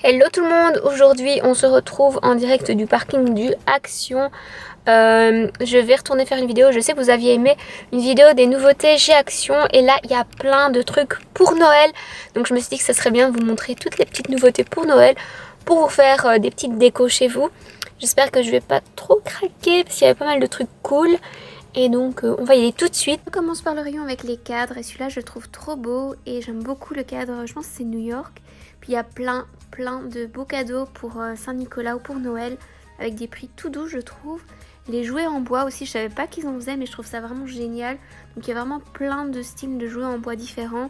Hello tout le monde, aujourd'hui on se retrouve en direct du parking du Action. Je vais retourner faire une vidéo, je sais que vous aviez aimé une vidéo des nouveautés chez Action et là il y a plein de trucs pour Noël. Donc je me suis dit que ça serait bien de vous montrer toutes les petites nouveautés pour Noël, pour vous faire des petites décos chez vous. J'espère que je vais pas trop craquer parce qu'il y avait pas mal de trucs cool. Et donc on va y aller tout de suite. On commence par le rayon avec les cadres et celui-là je le trouve trop beau et j'aime beaucoup le cadre, je pense que c'est New York. Puis il y a plein de beaux cadeaux pour Saint-Nicolas ou pour Noël avec des prix tout doux je trouve. Les jouets en bois aussi, je savais pas qu'ils en faisaient mais je trouve ça vraiment génial. Donc il y a vraiment plein de styles de jouets en bois différents.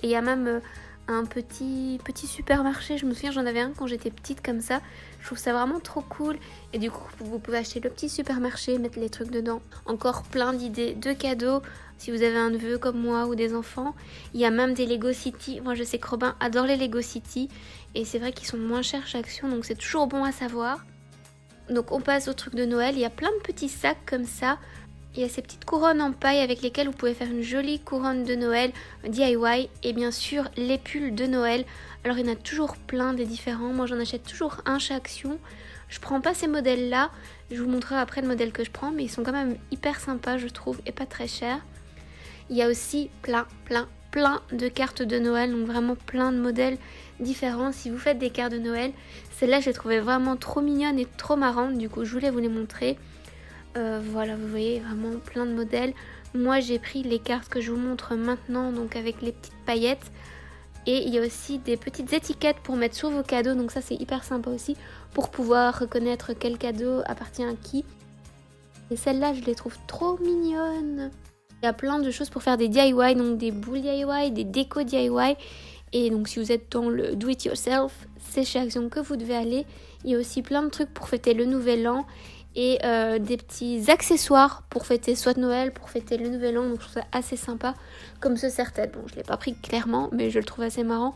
Et il y a même un petit supermarché, je me souviens j'en avais un quand j'étais petite comme ça. Je trouve ça vraiment trop cool. Et du coup vous pouvez acheter le petit supermarché, mettre les trucs dedans. Encore plein d'idées de cadeaux si vous avez un neveu comme moi ou des enfants. Il y a même des Lego City. Moi je sais que Robin adore les Lego City. Et c'est vrai qu'ils sont moins chers chez Action, donc c'est toujours bon à savoir. Donc on passe au truc de Noël. Il y a plein de petits sacs comme ça. Il y a ces petites couronnes en paille avec lesquelles vous pouvez faire une jolie couronne de Noël DIY. Et bien sûr les pulls de Noël. Alors il y en a toujours plein des différents. Moi j'en achète toujours un chez Action. Je prends pas ces modèles là. Je vous montrerai après le modèle que je prends. Mais ils sont quand même hyper sympas je trouve et pas très chers. Il y a aussi plein de cartes de Noël. Donc vraiment plein de modèles différents. Si vous faites des cartes de Noël, celle-là je les trouvais vraiment trop mignonnes et trop marrantes. Du coup je voulais vous les montrer. Voilà, vous voyez vraiment plein de modèles. Moi j'ai pris les cartes que je vous montre maintenant, donc avec les petites paillettes. Et il y a aussi des petites étiquettes pour mettre sur vos cadeaux, donc ça c'est hyper sympa aussi pour pouvoir reconnaître quel cadeau appartient à qui. Et celles-là je les trouve trop mignonnes. Il y a plein de choses pour faire des DIY, donc des boules DIY, des décos DIY. Et donc si vous êtes dans le do it yourself, c'est chez Action que vous devez aller. Il y a aussi plein de trucs pour fêter le nouvel an. Et des petits accessoires pour fêter soit Noël, pour fêter le nouvel an. Donc je trouve ça assez sympa. Comme ce serre-tête. Bon, je ne l'ai pas pris clairement, mais je le trouve assez marrant.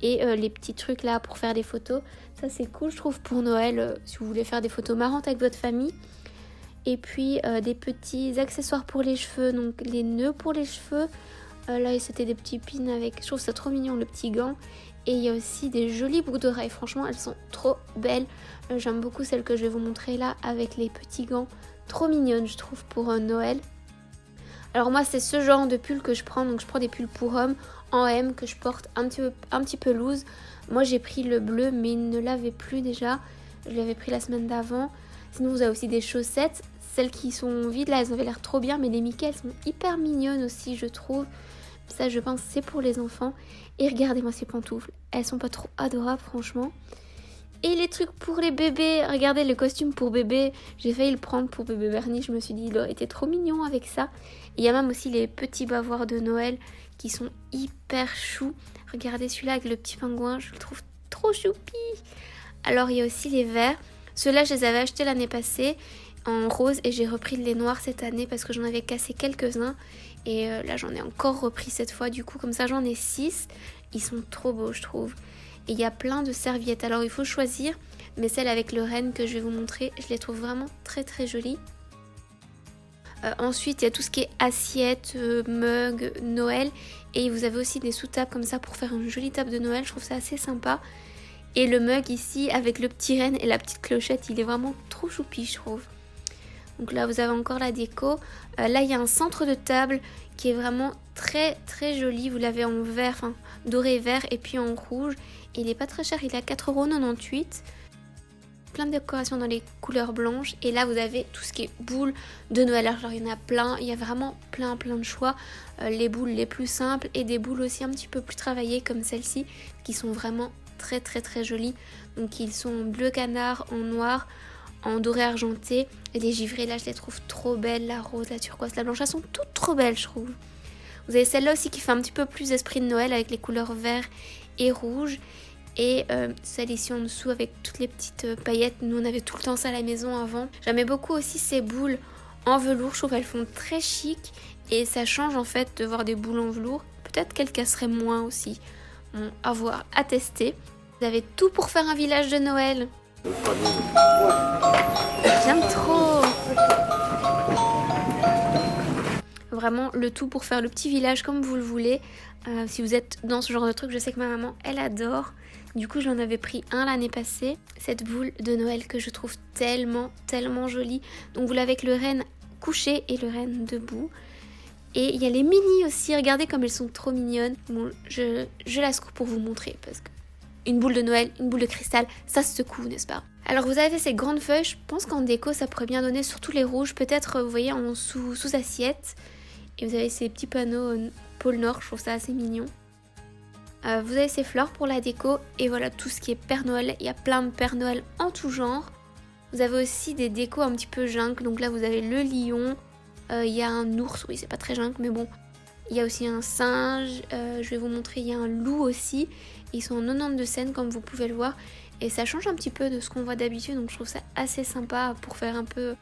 Et les petits trucs là pour faire des photos. Ça c'est cool je trouve pour Noël. Si vous voulez faire des photos marrantes avec votre famille. Et puis des petits accessoires pour les cheveux. Donc les nœuds pour les cheveux. Là c'était des petits pins avec. Je trouve ça trop mignon le petit gant. Et il y a aussi des jolies boucles d'oreilles. Franchement, elles sont trop belles. J'aime beaucoup celle que je vais vous montrer là avec les petits gants. Trop mignonnes, je trouve, pour Noël. Alors moi, c'est ce genre de pull que je prends. Donc je prends des pulls pour hommes en M que je porte un petit peu loose. Moi, j'ai pris le bleu, mais il ne l'avait plus déjà. Je l'avais pris la semaine d'avant. Sinon, vous avez aussi des chaussettes. Celles qui sont vides, là, elles avaient l'air trop bien. Mais les Mickey, elles sont hyper mignonnes aussi, je trouve. Ça je pense c'est pour les enfants. Et regardez-moi ces pantoufles. Elles sont pas trop adorables franchement. Et les trucs pour les bébés. Regardez le costume pour bébé. J'ai failli le prendre pour bébé Bernie. Je me suis dit il aurait été trop mignon avec ça. Et il y a même aussi les petits bavoirs de Noël qui sont hyper choux. Regardez celui-là avec le petit pingouin. Je le trouve trop choupi. Alors il y a aussi les verts. Ceux-là je les avais achetés l'année passée en rose et j'ai repris les noirs cette année parce que j'en avais cassé quelques-uns. Et là j'en ai encore repris cette fois du coup comme ça j'en ai 6. Ils sont trop beaux je trouve. Et il y a plein de serviettes. Alors il faut choisir. Mais celle avec le renne que je vais vous montrer, je les trouve vraiment très jolies. Ensuite il y a tout ce qui est assiettes, mug, Noël. Et vous avez aussi des sous-tables comme ça pour faire une jolie table de Noël. Je trouve ça assez sympa. Et le mug ici avec le petit renne et la petite clochette, il est vraiment trop choupi je trouve. Donc là vous avez encore la déco. Là il y a un centre de table qui est vraiment très joli. Vous l'avez en vert, enfin doré vert et puis en rouge. Et il n'est pas très cher, il est à 4,98 €. Plein de décorations dans les couleurs blanches. Et là vous avez tout ce qui est boules de Noël. Alors il y en a plein, il y a vraiment plein de choix. Les boules les plus simples et des boules aussi un petit peu plus travaillées comme celle-ci. Qui sont vraiment très jolies. Donc ils sont en bleu canard, en noir, en doré argenté. Et les givrées là je les trouve trop belles. La rose, la turquoise, la blanche, elles sont toutes trop belles je trouve. Vous avez celle-là aussi qui fait un petit peu plus esprit de Noël avec les couleurs vert et rouge. Et celle ici en dessous avec toutes les petites paillettes. Nous on avait tout le temps ça à la maison avant. J'aimais beaucoup aussi ces boules en velours. Je trouve qu'elles font très chic. Et ça change en fait de voir des boules en velours. Peut-être qu'elles casseraient moins aussi. Bon, à voir, à tester. Vous avez tout pour faire un village de Noël. J'aime trop. Vraiment le tout pour faire le petit village comme vous le voulez. Si vous êtes dans ce genre de truc, je sais que ma maman elle adore. Du coup j'en avais pris un l'année passée. Cette boule de Noël que je trouve tellement jolie. Donc vous l'avez avec le renne couché et le renne debout. Et il y a les mini aussi, regardez comme elles sont trop mignonnes. Bon, je la secoue pour vous montrer parce que une boule de Noël, une boule de cristal, ça se secoue, n'est-ce pas? Alors vous avez ces grandes feuilles, je pense qu'en déco ça pourrait bien donner, surtout les rouges, peut-être vous voyez en sous assiette. Et vous avez ces petits panneaux pôle Nord, je trouve ça assez mignon. Vous avez ces fleurs pour la déco et voilà tout ce qui est Père Noël, il y a plein de Père Noël en tout genre. Vous avez aussi des décos un petit peu jungle, donc là vous avez le lion, il y a un ours, oui c'est pas très jungle mais bon. Il y a aussi un singe, je vais vous montrer, il y a un loup aussi. Ils sont en 92 scènes comme vous pouvez le voir. Et ça change un petit peu de ce qu'on voit d'habitude, donc je trouve ça assez sympa pour faire un peu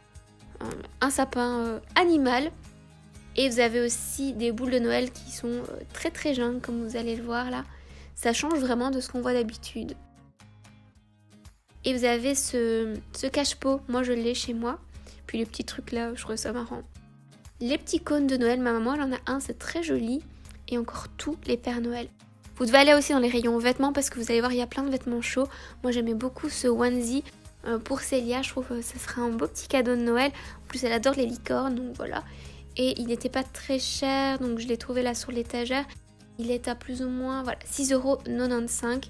un sapin animal. Et vous avez aussi des boules de Noël qui sont très jaunes comme vous allez le voir là. Ça change vraiment de ce qu'on voit d'habitude. Et vous avez ce cache-pot, moi je l'ai chez moi. Puis les petits trucs là, je trouve ça marrant. Les petits cônes de Noël, ma maman elle en a un, c'est très joli. Et encore tous les Pères Noël. Vous devez aller aussi dans les rayons vêtements parce que vous allez voir il y a plein de vêtements chauds. Moi j'aimais beaucoup ce onesie pour Célia, je trouve que ça serait un beau petit cadeau de Noël. En plus elle adore les licornes donc voilà. Et il n'était pas très cher donc je l'ai trouvé là sur l'étagère. Il est à plus ou moins voilà, 6,95 €.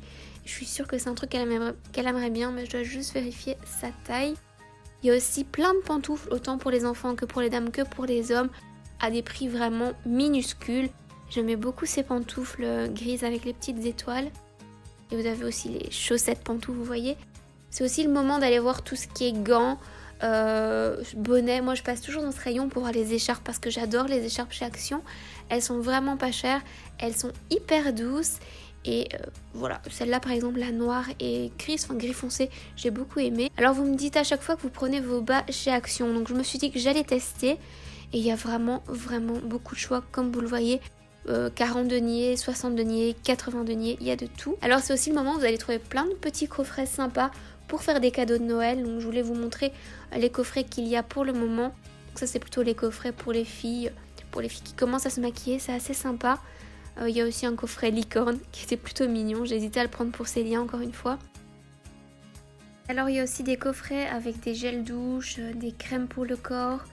Je suis sûre que c'est un truc qu'elle aimerait bien mais je dois juste vérifier sa taille. Il y a aussi plein de pantoufles autant pour les enfants que pour les dames que pour les hommes à des prix vraiment minuscules. J'aimais beaucoup ces pantoufles grises avec les petites étoiles. Et vous avez aussi les chaussettes pantoufles, vous voyez. C'est aussi le moment d'aller voir tout ce qui est gants, bonnets. Moi, je passe toujours dans ce rayon pour voir les écharpes parce que j'adore les écharpes chez Action. Elles sont vraiment pas chères, elles sont hyper douces. Et voilà, celle-là par exemple, la noire et gris foncé, j'ai beaucoup aimé. Alors vous me dites à chaque fois que vous prenez vos bas chez Action. Donc je me suis dit que j'allais tester. Et il y a vraiment beaucoup de choix comme vous le voyez. 40 deniers, 60 deniers, 80 deniers, il y a de tout. Alors c'est aussi le moment où vous allez trouver plein de petits coffrets sympas pour faire des cadeaux de Noël. Donc je voulais vous montrer les coffrets qu'il y a pour le moment. Donc ça c'est plutôt les coffrets pour les filles qui commencent à se maquiller, c'est assez sympa. Il y a aussi un coffret licorne qui était plutôt mignon, j'ai hésité à le prendre pour Célia encore une fois. Alors il y a aussi des coffrets avec des gels douche, des crèmes pour le corps,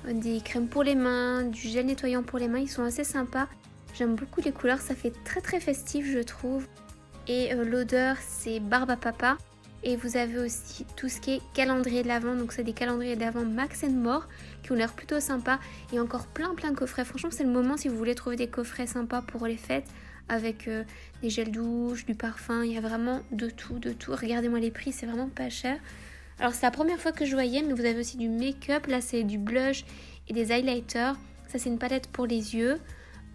des crèmes pour les mains, du gel nettoyant pour les mains, ils sont assez sympas. J'aime beaucoup les couleurs, ça fait très festif je trouve. Et l'odeur c'est barbe à papa. Et vous avez aussi tout ce qui est calendrier de l'Avent, donc c'est des calendriers d'Avent Max & More qui ont l'air plutôt sympas. Et encore plein de coffrets, franchement c'est le moment si vous voulez trouver des coffrets sympas pour les fêtes. Avec des gels douche, du parfum, il y a vraiment de tout. Regardez-moi les prix, c'est vraiment pas cher. Alors c'est la première fois que je voyais, mais vous avez aussi du make-up, là c'est du blush et des highlighters. Ça c'est une palette pour les yeux.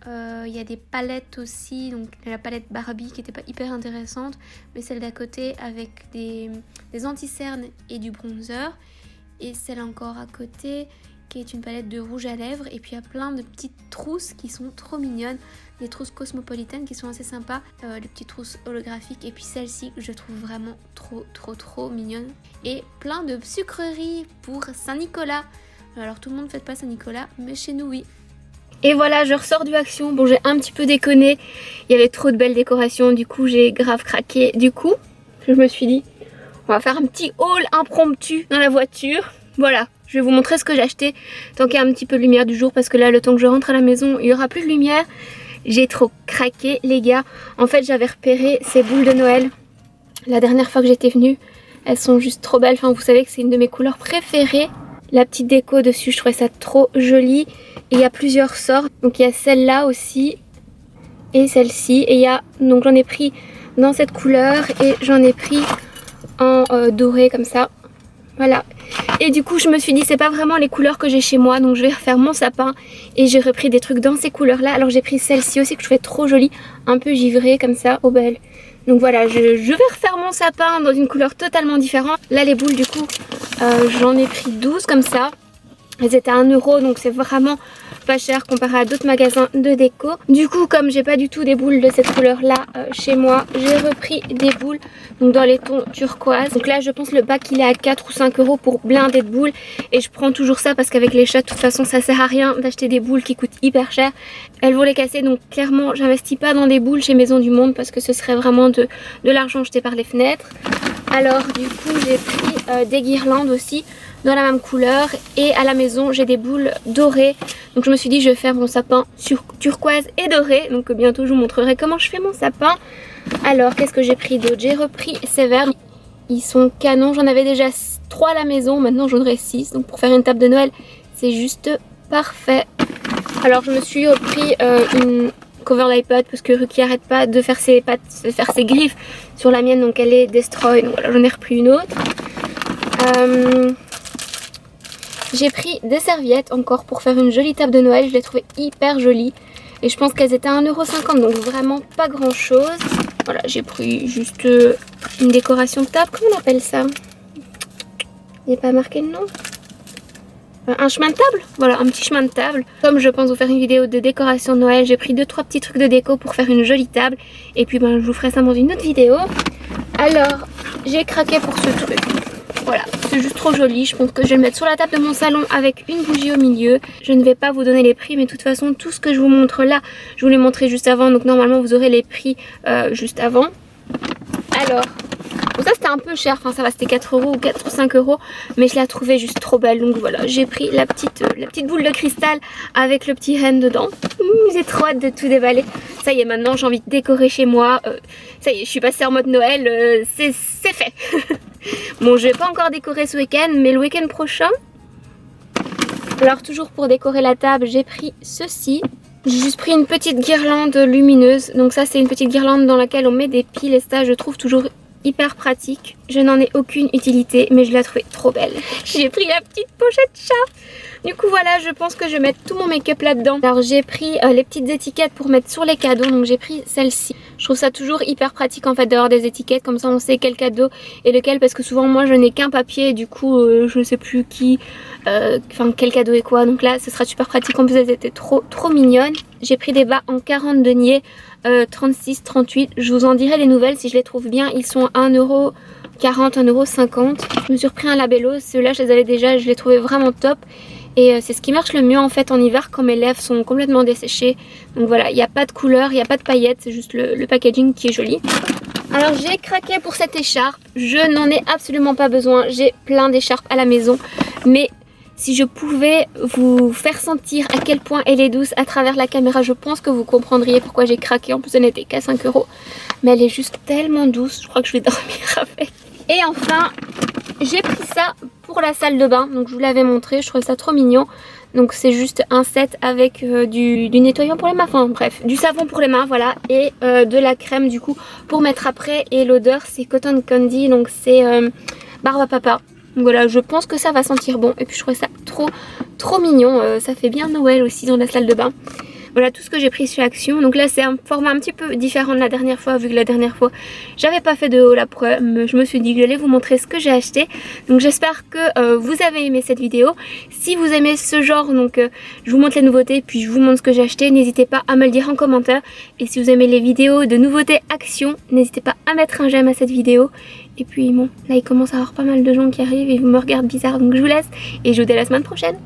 Il y a des palettes aussi, donc la palette Barbie qui n'était pas hyper intéressante, mais celle d'à côté avec des anti-cernes et du bronzer. Et celle encore à côté qui est une palette de rouge à lèvres. Et puis il y a plein de petites trousses qui sont trop mignonnes, des trousses cosmopolitaines qui sont assez sympas, les petites trousses holographiques. Et puis celle-ci que je trouve vraiment trop mignonne. Et plein de sucreries pour Saint-Nicolas. Alors tout le monde ne fête pas Saint-Nicolas, mais chez nous oui. Et voilà, je ressors du Action. Bon, j'ai un petit peu déconné. Il y avait trop de belles décorations. Du coup, j'ai grave craqué. Du coup, je me suis dit, on va faire un petit haul impromptu dans la voiture. Voilà, je vais vous montrer ce que j'ai acheté. Tant qu'il y a un petit peu de lumière du jour. Parce que là, le temps que je rentre à la maison, il n'y aura plus de lumière. J'ai trop craqué, les gars. En fait, j'avais repéré ces boules de Noël. La dernière fois que j'étais venue. Elles sont juste trop belles. Enfin, vous savez que c'est une de mes couleurs préférées. La petite déco dessus, je trouvais ça trop joli. Et il y a plusieurs sortes. Donc il y a celle-là aussi. Et celle-ci. Et il y a... Donc j'en ai pris dans cette couleur. Et j'en ai pris en doré comme ça. Voilà. Et du coup je me suis dit c'est pas vraiment les couleurs que j'ai chez moi. Donc je vais refaire mon sapin. Et j'ai repris des trucs dans ces couleurs-là. Alors j'ai pris celle-ci aussi que je trouvais trop jolie. Un peu givrée comme ça. Oh belle. Donc voilà, je vais refaire mon sapin dans une couleur totalement différente. Là les boules du coup, j'en ai pris 12 comme ça. Elles étaient à 1 € donc c'est vraiment pas cher comparé à d'autres magasins de déco. Du coup, comme j'ai pas du tout des boules de cette couleur là chez moi, j'ai repris des boules donc dans les tons turquoise. Donc là je pense le bac il est à 4 ou 5 euros pour blinder de boules, et je prends toujours ça parce qu'avec les chats de toute façon ça sert à rien d'acheter des boules qui coûtent hyper cher. Elles vont les casser, donc clairement j'investis pas dans des boules chez Maison du Monde parce que ce serait vraiment de l'argent jeté par les fenêtres. Alors du coup j'ai pris des guirlandes aussi dans la même couleur, et à la maison j'ai des boules dorées, donc je me suis dit je vais faire mon sapin sur turquoise et doré, donc bientôt je vous montrerai comment je fais mon sapin. Alors qu'est-ce que j'ai pris d'autre? J'ai repris ces verres, ils sont canons, j'en avais déjà 3 à la maison, maintenant j'en aurai 6, donc pour faire une table de Noël c'est juste parfait. Alors je me suis repris une cover d'iPad parce que Ruki arrête pas de faire ses pattes, de faire ses griffes sur la mienne, donc elle est destroy, donc voilà, j'en ai repris une autre. J'ai pris des serviettes encore pour faire une jolie table de Noël, je les trouvais hyper jolies et je pense qu'elles étaient à 1,50 €, donc vraiment pas grand chose. Voilà, j'ai pris juste une décoration de table, comment on appelle ça? Il n'est pas marqué le nom? Un chemin de table, voilà, un petit chemin de table. Comme je pense vous faire une vidéo de décoration de Noël, j'ai pris 2-3 petits trucs de déco pour faire une jolie table, et puis ben, je vous ferai ça dans une autre vidéo. Alors j'ai craqué pour ce truc. Voilà, c'est juste trop joli, je pense que je vais le mettre sur la table de mon salon avec une bougie au milieu. Je ne vais pas vous donner les prix, mais de toute façon tout ce que je vous montre là, je vous l'ai montré juste avant, donc normalement vous aurez les prix juste avant. Alors, bon, ça c'était un peu cher, enfin ça va, c'était 4 € ou 4 ou 5 €, mais je la trouvais juste trop belle, donc voilà, j'ai pris la petite boule de cristal avec le petit renne dedans. J'ai trop hâte de tout déballer. Ça y est, maintenant j'ai envie de décorer chez moi, ça y est, je suis passée en mode Noël, c'est fait. Bon, je vais pas encore décorer ce week-end, mais le week-end prochain. Alors toujours pour décorer la table, j'ai pris ceci. J'ai juste pris une petite guirlande lumineuse, donc ça c'est une petite guirlande dans laquelle on met des piles, et ça je trouve toujours hyper pratique. Je n'en ai aucune utilité, mais je la trouvais trop belle. J'ai pris la petite pochette chat. Du coup voilà, je pense que je vais mettre tout mon make-up là-dedans. Alors j'ai pris les petites étiquettes pour mettre sur les cadeaux, donc j'ai pris celle-ci. Je trouve ça toujours hyper pratique en fait d'avoir des étiquettes, comme ça on sait quel cadeau est lequel, parce que souvent moi je n'ai qu'un papier, et du coup je ne sais plus qui, quel cadeau est quoi, donc là ce sera super pratique. En plus elles étaient trop mignonnes. J'ai pris des bas en 40 deniers, 36, 38, je vous en dirai des nouvelles si je les trouve bien. Ils sont à 1,40 €, 1,50 €. Je me suis repris un Labello, ceux-là je les avais déjà, je les trouvais vraiment top. Et c'est ce qui marche le mieux en fait en hiver quand mes lèvres sont complètement desséchées. Donc voilà, il n'y a pas de couleur, il n'y a pas de paillettes, c'est juste le packaging qui est joli. Alors j'ai craqué pour cette écharpe, je n'en ai absolument pas besoin, j'ai plein d'écharpes à la maison. Mais si je pouvais vous faire sentir à quel point elle est douce à travers la caméra, je pense que vous comprendriez pourquoi j'ai craqué. En plus elle n'était qu'à 5 €, mais elle est juste tellement douce, je crois que je vais dormir avec. Et enfin, j'ai pris ça pour la salle de bain, donc je vous l'avais montré, je trouvais ça trop mignon. Donc c'est juste un set avec du nettoyant pour les mains, enfin bref, du savon pour les mains, voilà, et de la crème du coup pour mettre après. Et l'odeur c'est Cotton Candy, donc c'est barbe à papa. Donc voilà, je pense que ça va sentir bon, et puis je trouvais ça trop mignon, ça fait bien Noël aussi dans la salle de bain. Voilà tout ce que j'ai pris chez Action. Donc là c'est un format un petit peu différent de la dernière fois, vu que la dernière fois j'avais pas fait de haul après. Je me suis dit que j'allais vous montrer ce que j'ai acheté. Donc j'espère que vous avez aimé cette vidéo. Si vous aimez ce genre, donc je vous montre les nouveautés puis je vous montre ce que j'ai acheté. N'hésitez pas à me le dire en commentaire. Et si vous aimez les vidéos de nouveautés Action, n'hésitez pas à mettre un j'aime à cette vidéo. Et puis bon, là il commence à y avoir pas mal de gens qui arrivent et vous me regardent bizarre, donc je vous laisse et je vous dis à la semaine prochaine.